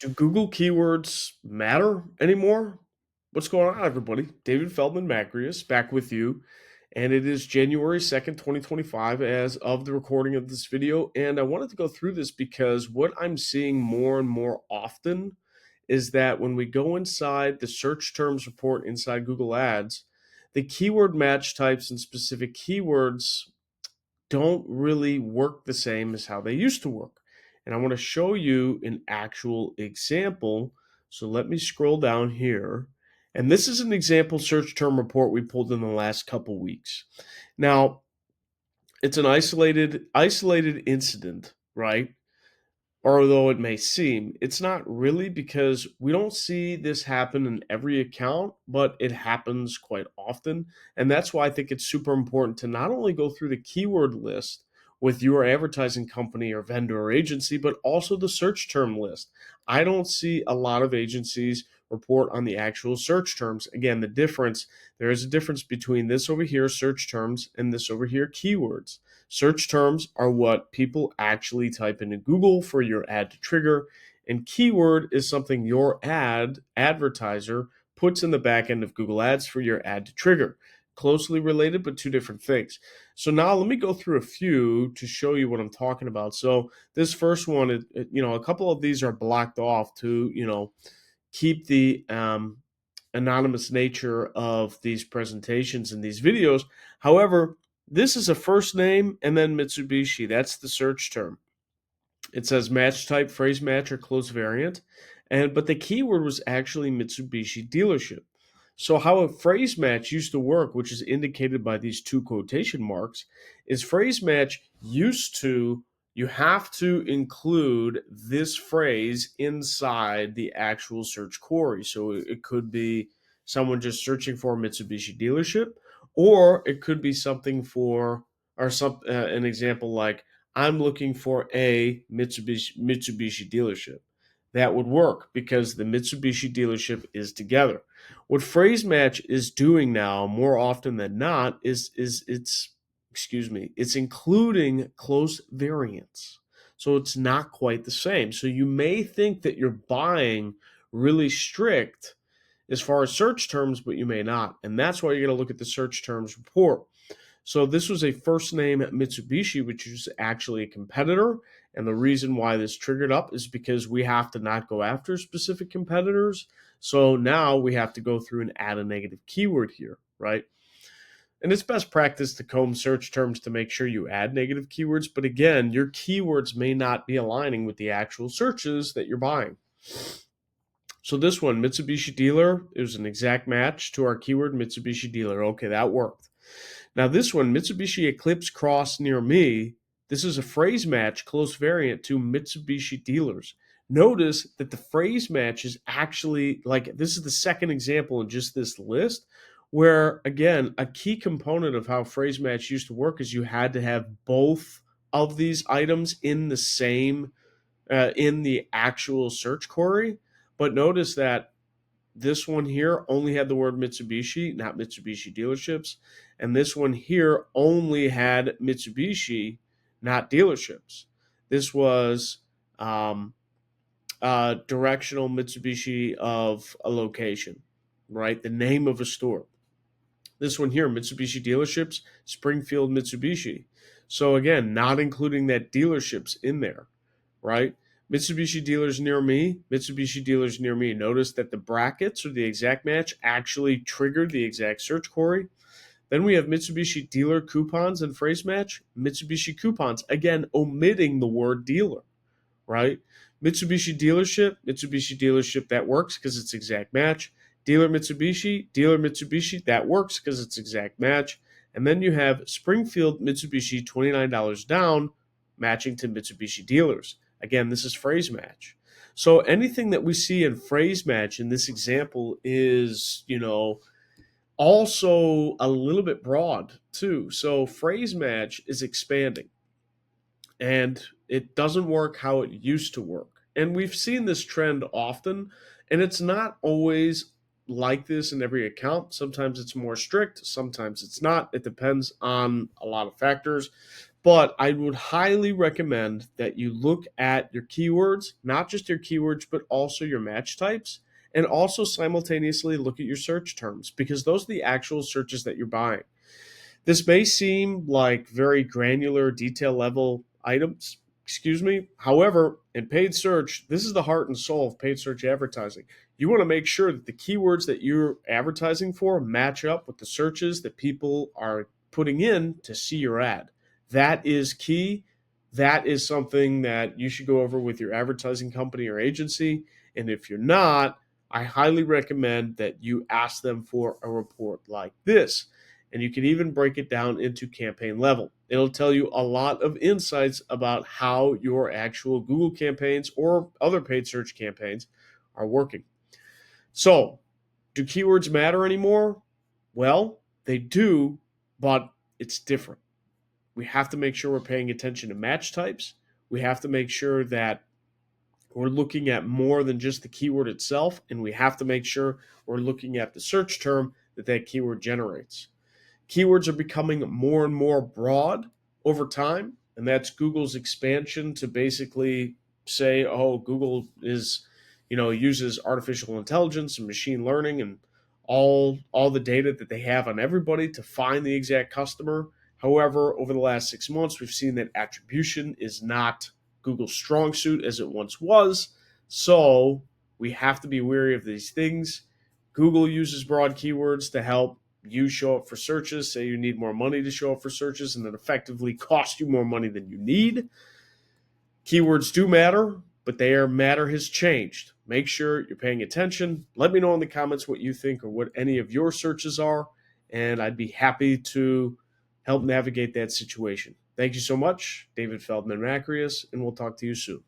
Do Google keywords matter anymore? What's going on, everybody? David Feldman-Makrias back with you, and it is January 2nd, 2025, as of the recording of this video. And I wanted to go through this because what I'm seeing more and more often is that when we go inside the search terms report inside Google Ads, the keyword match types and specific keywords don't really work the same as how they used to work. And I want to show you an actual example. So let me scroll down here. And this is an example search term report we pulled in the last couple weeks. Now, it's an isolated incident, right? Or although it may seem, it's not really, because we don't see this happen in every account, but it happens quite often. And that's why I think it's super important to not only go through the keyword list with your advertising company or vendor or agency, but also the search term list. I don't see a lot of agencies report on the actual search terms. Again, there is a difference between this over here, search terms, and this over here, keywords. Search terms are what people actually type into Google for your ad to trigger, and keyword is something your advertiser puts in the back end of Google Ads for your ad to trigger. Closely related, but two different things. So now let me go through a few to show you what I'm talking about. So this first one, a couple of these are blocked off to, keep the anonymous nature of these presentations and these videos. However, this is a first name and then Mitsubishi. That's the search term. It says match type, phrase match, or close variant. But the keyword was actually Mitsubishi dealership. So how a phrase match used to work, which is indicated by these two quotation marks, is phrase match used to, you have to include this phrase inside the actual search query. So it could be someone just searching for a Mitsubishi dealership, or it could be something for, or an example like, I'm looking for a Mitsubishi dealership. That would work because the Mitsubishi dealership is together. What phrase match is doing now more often than not is it's including close variants. So it's not quite the same. So you may think that you're buying really strict as far as search terms, but you may not. And that's why you're going to look at the search terms report. So this was a first name Mitsubishi, which is actually a competitor. And the reason why this triggered up is because we have to not go after specific competitors. So now we have to go through and add a negative keyword here, right? And it's best practice to comb search terms to make sure you add negative keywords. But again, your keywords may not be aligning with the actual searches that you're buying. So this one, Mitsubishi dealer, it was an exact match to our keyword Mitsubishi dealer. Okay, that worked. Now this one, Mitsubishi Eclipse Cross near me, this is a phrase match close variant to Mitsubishi dealers. Notice that the phrase match is actually, like, this is the second example in just this list where, again, a key component of how phrase match used to work is you had to have both of these items in the same, in the actual search query. But notice that this one here only had the word Mitsubishi, not Mitsubishi dealerships. And this one here only had Mitsubishi, not dealerships. This was directional Mitsubishi of a location, right? The name of a store. This one here, Mitsubishi dealerships, Springfield Mitsubishi. So again, not including that dealerships in there, right? Mitsubishi dealers near me, Mitsubishi dealers near me. Notice that the brackets or the exact match actually triggered the exact search query. Then we have Mitsubishi dealer coupons and phrase match, Mitsubishi coupons, again, omitting the word dealer, right? Mitsubishi dealership, that works because it's exact match. Dealer Mitsubishi, that works because it's exact match. And then you have Springfield Mitsubishi, $29 down, matching to Mitsubishi dealers. Again, this is phrase match. So anything that we see in phrase match in this example is, also a little bit broad too. So phrase match is expanding and it doesn't work how it used to work. And we've seen this trend often, and it's not always like this in every account. Sometimes it's more strict, sometimes it's not. It depends on a lot of factors. But I would highly recommend that you look at your keywords, not just your keywords, but also your match types, and also simultaneously look at your search terms because those are the actual searches that you're buying. This may seem like very granular, detail level items, excuse me. However, in paid search, this is the heart and soul of paid search advertising. You want to make sure that the keywords that you're advertising for match up with the searches that people are putting in to see your ad. That is key. That is something that you should go over with your advertising company or agency. And if you're not, I highly recommend that you ask them for a report like this. And you can even break it down into campaign level. It'll tell you a lot of insights about how your actual Google campaigns or other paid search campaigns are working. So, do keywords matter anymore? Well, they do, but it's different. We have to make sure we're paying attention to match types. We have to make sure that we're looking at more than just the keyword itself, and we have to make sure we're looking at the search term that that keyword generates. Keywords are becoming more and more broad over time, and that's Google's expansion to basically say, oh, Google is, uses artificial intelligence and machine learning and all the data that they have on everybody to find the exact customer. However, over the last 6 months, we've seen that attribution is not Google's strong suit as it once was. So we have to be wary of these things. Google uses broad keywords to help you show up for searches, say you need more money to show up for searches, and then effectively cost you more money than you need. Keywords do matter, but their matter has changed. Make sure you're paying attention. Let me know in the comments what you think or what any of your searches are, and I'd be happy to help navigate that situation. Thank you so much, David Feldman-Makrias, and we'll talk to you soon.